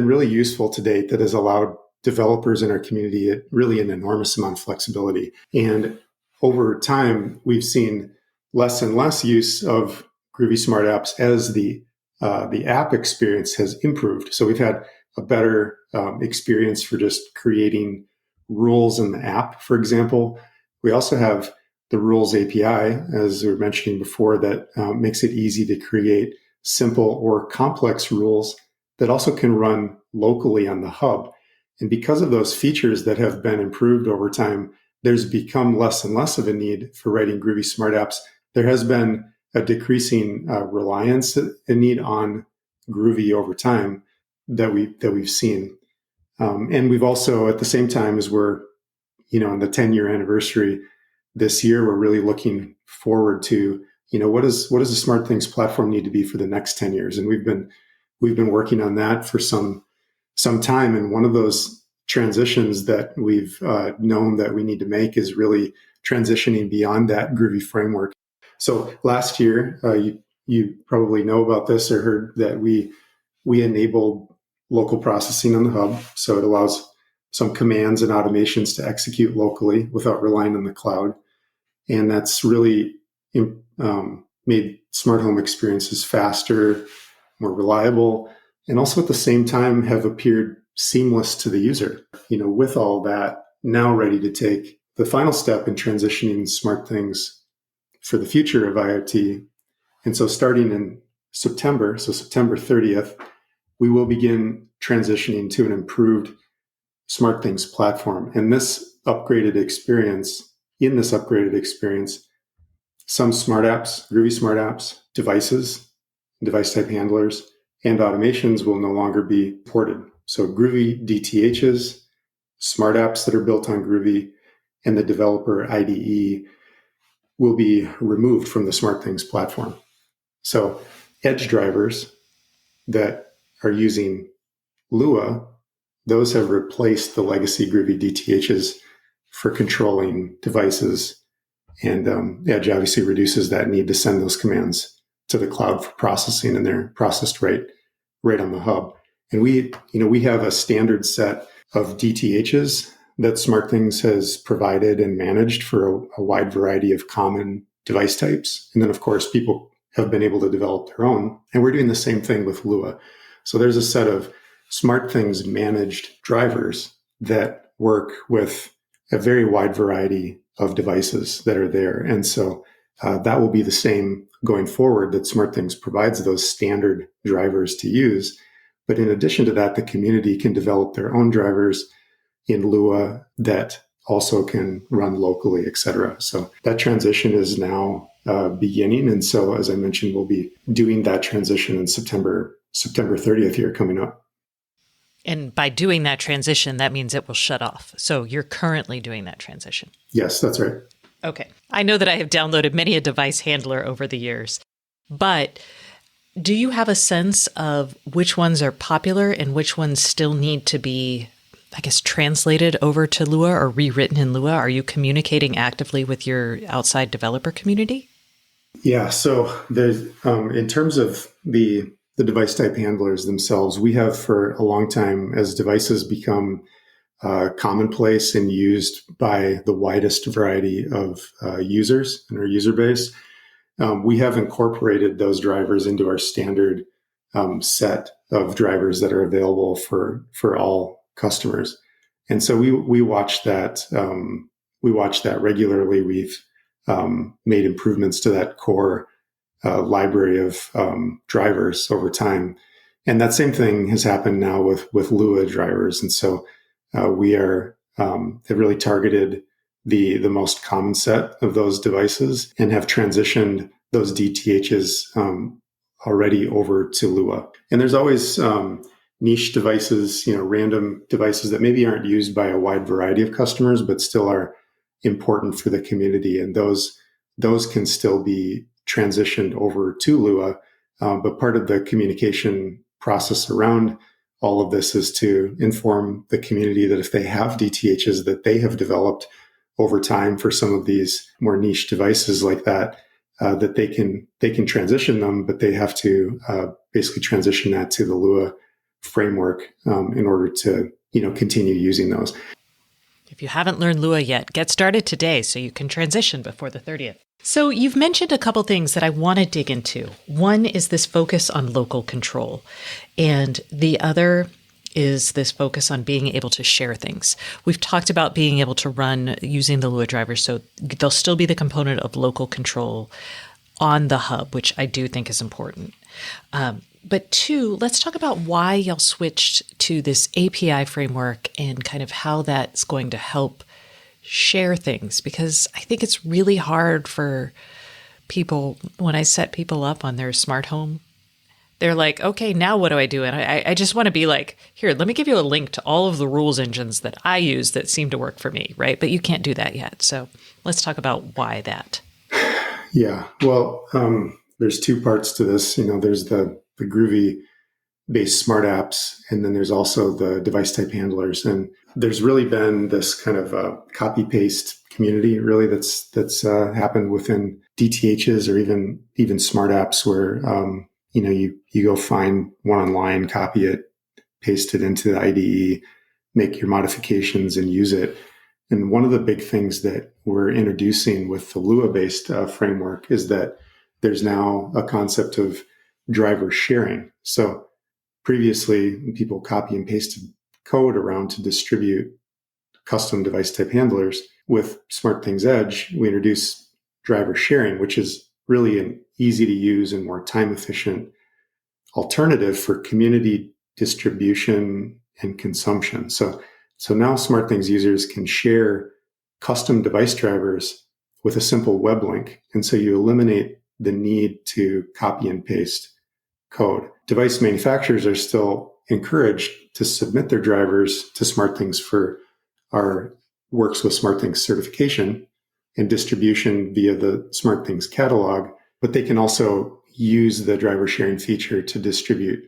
really useful to date, that has allowed developers in our community really an enormous amount of flexibility. And over time, we've seen less and less use of Groovy Smart Apps as the app experience has improved. So we've had a better experience for just creating rules in the app, for example. We also have the Rules API, as we were mentioning before, that makes it easy to create simple or complex rules that also can run locally on the hub. And because of those features that have been improved over time, there's become less and less of a need for writing Groovy smart apps. There has been a decreasing reliance and need on Groovy over time that we've seen. And we've also, at the same time as we're, in the 10-year anniversary this year, we're really looking forward to, what does the SmartThings platform need to be for the next 10 years? And we've been working on that for some time. And one of those transitions that we've known that we need to make is really transitioning beyond that Groovy framework. So last year, you probably know about this or heard that we enabled local processing on the hub. So it allows some commands and automations to execute locally without relying on the cloud. And that's really made smart home experiences faster, more reliable, and also at the same time have appeared seamless to the user. With all that, now ready to take the final step in transitioning SmartThings for the future of IoT. And so starting in September 30th, we will begin transitioning to an improved SmartThings platform. And this upgraded experience, some smart apps, Groovy smart apps, devices, device type handlers, and automations will no longer be ported. So Groovy DTHs, smart apps that are built on Groovy, and the developer IDE will be removed from the SmartThings platform. So edge drivers that are using Lua, those have replaced the legacy Groovy DTHs for controlling devices. And Edge obviously reduces that need to send those commands to the cloud for processing, and they're processed right on the hub. And we have a standard set of DTHs that SmartThings has provided and managed for a wide variety of common device types. And then, of course, people have been able to develop their own. And we're doing the same thing with Lua. So there's a set of SmartThings managed drivers that work with a very wide variety of devices that are there. And so that will be the same going forward, that SmartThings provides those standard drivers to use. But in addition to that, the community can develop their own drivers in Lua that also can run locally, et cetera. So that transition is now beginning. And so, as I mentioned, we'll be doing that transition in September 30th here coming up. And by doing that transition, that means it will shut off. So you're currently doing that transition. Yes, that's right. Okay. I know that I have downloaded many a device handler over the years, but do you have a sense of which ones are popular and which ones still need to be, translated over to Lua or rewritten in Lua? Are you communicating actively with your outside developer community? Yeah. So there's, in terms of the device type handlers themselves, we have for a long time, as devices become commonplace and used by the widest variety of users in our user base, we have incorporated those drivers into our standard set of drivers that are available for all customers. And so we watch that. We watch that regularly. We've made improvements to that core library of drivers over time, and that same thing has happened now with Lua drivers. And so we have really targeted the most common set of those devices and have transitioned those DTHs already over to Lua. And there's always niche devices, random devices that maybe aren't used by a wide variety of customers, but still are important for the community. And those can still be transitioned over to Lua. But part of the communication process around all of this is to inform the community that if they have DTHs that they have developed over time for some of these more niche devices like that, that they can transition them, but they have to basically transition that to the Lua framework in order to continue using those. If you haven't learned Lua yet, get started today so you can transition before the 30th. So you've mentioned a couple things that I want to dig into. One is this focus on local control, and the other is this focus on being able to share things. We've talked about being able to run using the Lua drivers, so there'll still be the component of local control on the hub, which I do think is important. But two, let's talk about why y'all switched to this API framework and kind of how that's going to help share things. Because I think it's really hard for people, when I set people up on their smart home, they're like, okay, now what do I do? And I just want to be like, here, let me give you a link to all of the rules engines that I use that seem to work for me, right? But you can't do that yet. So let's talk about why that. Yeah. Well, there's two parts to this. There's the Groovy based smart apps, and then there's also the device type handlers. And there's really been this kind of copy paste community really that's happened within DTHs or even smart apps where, you go find one online, copy it, paste it into the IDE, make your modifications and use it. And one of the big things that we're introducing with the Lua-based framework is that there's now a concept of driver sharing. So previously, people copy and pasted code around to distribute custom device type handlers. With SmartThings Edge, we introduce driver sharing, which is really an easy to use and more time efficient alternative for community distribution and consumption. So now SmartThings users can share custom device drivers with a simple web link. And so you eliminate the need to copy and paste code. Device manufacturers are still encouraged to submit their drivers to SmartThings for our Works with SmartThings certification and distribution via the SmartThings catalog, but they can also use the driver sharing feature to distribute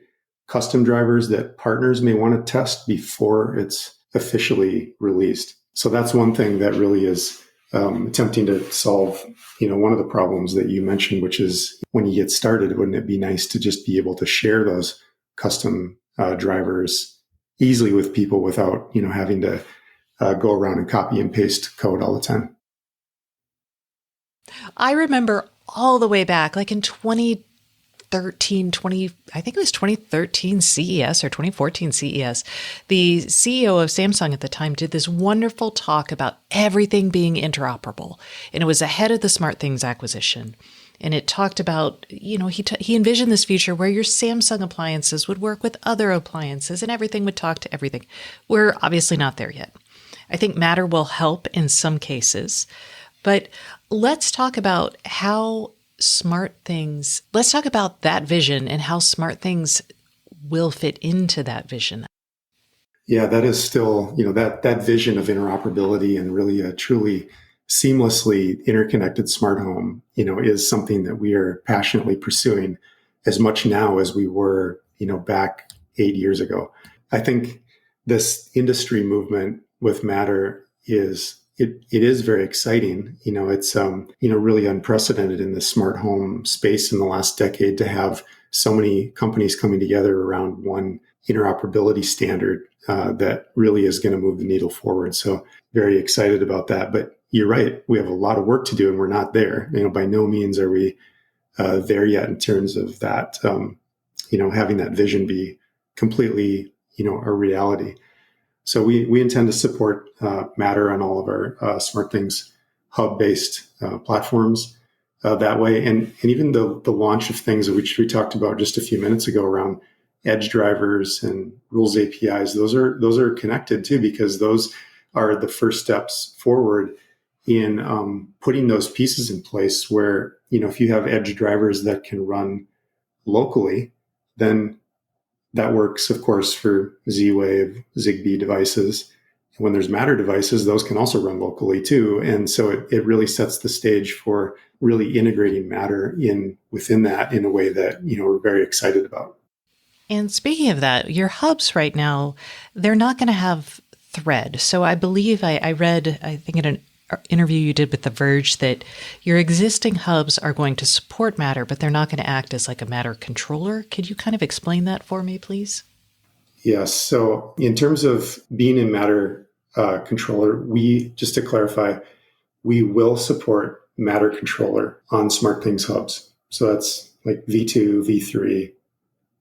custom drivers that partners may want to test before it's officially released. So that's one thing that really is attempting to solve, one of the problems that you mentioned, which is when you get started, wouldn't it be nice to just be able to share those custom drivers easily with people without, having to go around and copy and paste code all the time? I remember all the way back, like in 2013 CES or 2014 CES, the CEO of Samsung at the time did this wonderful talk about everything being interoperable. And it was ahead of the SmartThings acquisition. And it talked about, he envisioned this future where your Samsung appliances would work with other appliances and everything would talk to everything. We're obviously not there yet. I think Matter will help in some cases. But let's talk about how let's talk about that vision and how SmartThings will fit into that vision. Yeah, that is still, that vision of interoperability and really a truly seamlessly interconnected smart home, is something that we are passionately pursuing as much now as we were, back 8 years ago. I think this industry movement with Matter is very exciting. It's really unprecedented in the smart home space in the last decade to have so many companies coming together around one interoperability standard that really is going to move the needle forward. So very excited about that. But you're right, we have a lot of work to do, and we're not there. By no means are we there yet in terms of that. Having that vision be completely, a reality. So we intend to support Matter on all of our SmartThings hub-based platforms that way. And even the launch of things which we talked about just a few minutes ago around edge drivers and rules APIs, those are connected too, because those are the first steps forward in putting those pieces in place where, if you have edge drivers that can run locally, then that works, of course, for Z-Wave, Zigbee devices. And when there's Matter devices, those can also run locally too. And so it really sets the stage for really integrating Matter within that in a way that, we're very excited about. And speaking of that, your hubs right now, they're not going to have Thread. So I believe I read, I think in an interview you did with The Verge, that your existing hubs are going to support Matter, but they're not going to act as like a Matter controller. Could you kind of explain that for me, please? Yes. So in terms of being a Matter controller, just to clarify, we will support Matter controller on SmartThings hubs. So that's like V2, V3,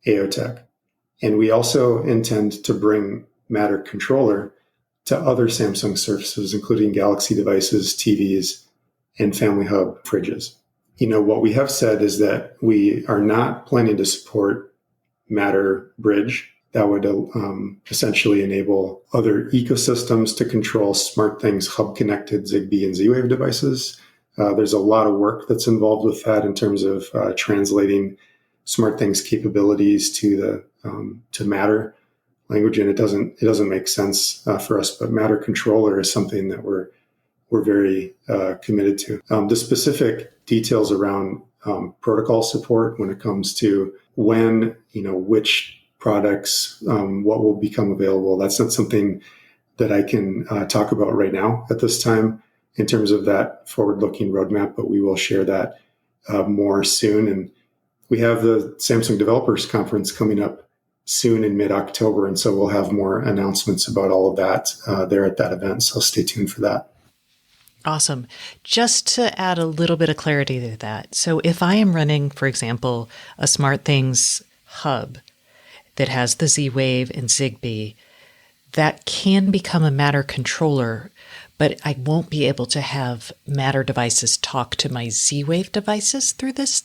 AOTech. And we also intend to bring Matter controller to other Samsung surfaces, including Galaxy devices, TVs, and Family Hub fridges. What we have said is that we are not planning to support Matter bridge that would essentially enable other ecosystems to control SmartThings hub-connected Zigbee and Z-Wave devices. There's a lot of work that's involved with that in terms of translating SmartThings capabilities to Matter language, and it doesn't make sense for us. But Matter controller is something that we're very committed to. The specific details around protocol support when it comes to when, which products, what will become available. That's not something that I can talk about right now at this time in terms of that forward-looking roadmap, but we will share that more soon. And we have the Samsung Developers Conference coming up soon in mid-October, and so we'll have more announcements about all of that there at that event. So stay tuned for that. Awesome. Just to add a little bit of clarity to that. So if I am running, for example, a SmartThings hub that has the Z-Wave and Zigbee, that can become a Matter controller, but I won't be able to have Matter devices talk to my Z-Wave devices through this?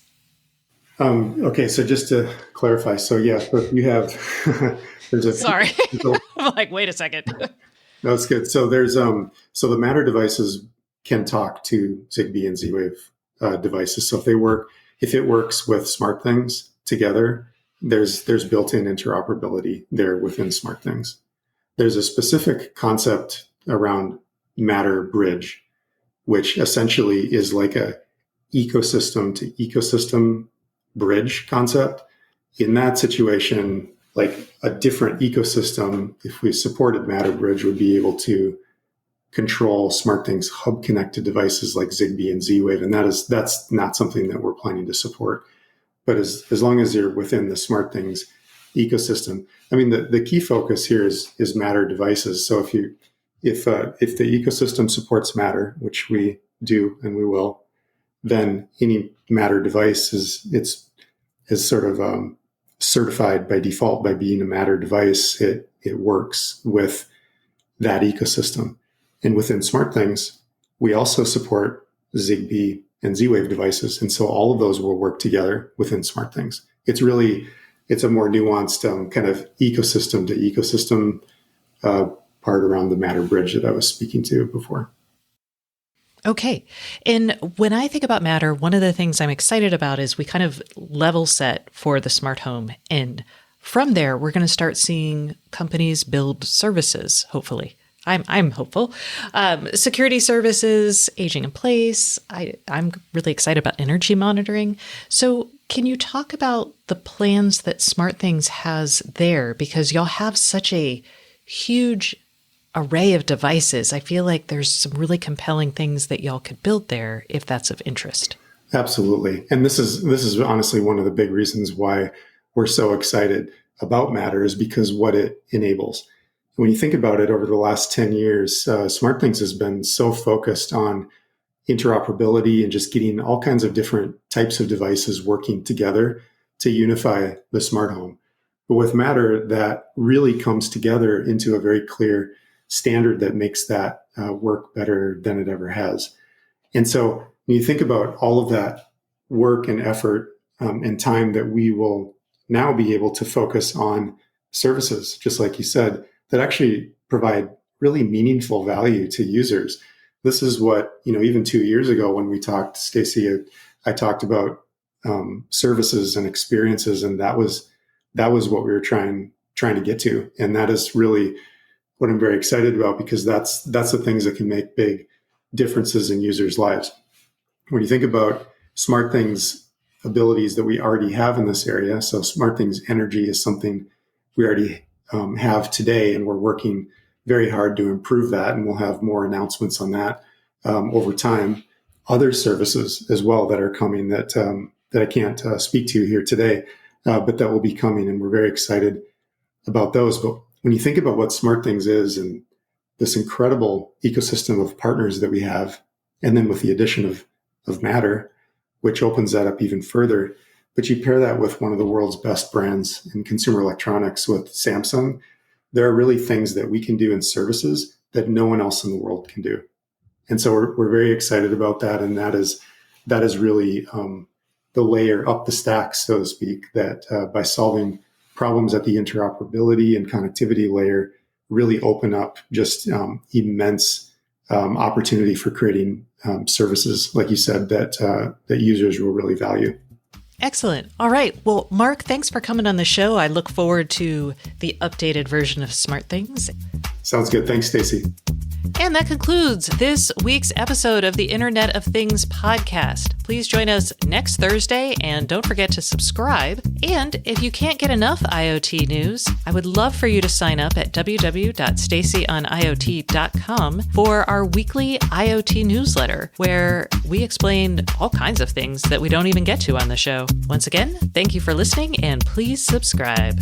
Okay, so just to clarify, so if you have, Sorry. I'm like, wait a second. No, it's good. So there's so the Matter devices can talk to Zigbee and Z-Wave devices. So if it works with SmartThings together, there's built-in interoperability there within SmartThings. There's a specific concept around Matter bridge, which essentially is like a ecosystem to ecosystem bridge concept. In that situation, like a different ecosystem, if we supported Matter bridge, would be able to control SmartThings hub connected devices like Zigbee and Z-Wave. And that's not something that we're planning to support. But as long as you're within the SmartThings ecosystem, I mean, the key focus here is Matter devices. So if the ecosystem supports Matter, which we do and we will, then any Matter device is sort of certified by default by being a Matter device. It works with that ecosystem. And within SmartThings, we also support Zigbee and Z-Wave devices. And so all of those will work together within SmartThings. It's a more nuanced kind of ecosystem to ecosystem part around the Matter bridge that I was speaking to before. Okay. And when I think about Matter, one of the things I'm excited about is we kind of level set for the smart home. And from there, we're going to start seeing companies build services, hopefully. I'm hopeful. Security services, aging in place. I'm really excited about energy monitoring. So can you talk about the plans that SmartThings has there? Because y'all have such a huge array of devices. I feel like there's some really compelling things that y'all could build there if that's of interest. Absolutely. And this is honestly one of the big reasons why we're so excited about Matter, is because what it enables. When you think about it, over the last 10 years, SmartThings has been so focused on interoperability and just getting all kinds of different types of devices working together to unify the smart home. But with Matter, that really comes together into a very clear standard that makes that work better than it ever has. And so when you think about all of that work and effort and time that we will now be able to focus on services, just like you said, that actually provide really meaningful value to users. This is what, even 2 years ago when we talked, Stacy, I talked about services and experiences, and that was what we were trying to get to. And that is really what I'm very excited about, because that's the things that can make big differences in users' lives. When you think about SmartThings abilities that we already have in this area, so SmartThings Energy is something we already have today, and we're working very hard to improve that, and we'll have more announcements on that over time. Other services as well that are coming that I can't speak to here today, but that will be coming, and we're very excited about those. But when you think about what SmartThings is and this incredible ecosystem of partners that we have, and then with the addition of Matter, which opens that up even further, but you pair that with one of the world's best brands in consumer electronics with Samsung, there are really things that we can do in services that no one else in the world can do. And so we're very excited about that. And that is really the layer up the stack, so to speak, that by solving problems at the interoperability and connectivity layer really open up just immense opportunity for creating services, like you said, that users will really value. Excellent. All right. Well, Mark, thanks for coming on the show. I look forward to the updated version of SmartThings. Sounds good. Thanks, Stacy. And that concludes this week's episode of the Internet of Things podcast. Please join us next Thursday, and don't forget to subscribe. And if you can't get enough IoT news, I would love for you to sign up at www.stacyoniot.com for our weekly IoT newsletter, where we explain all kinds of things that we don't even get to on the show. Once again, thank you for listening, and please subscribe.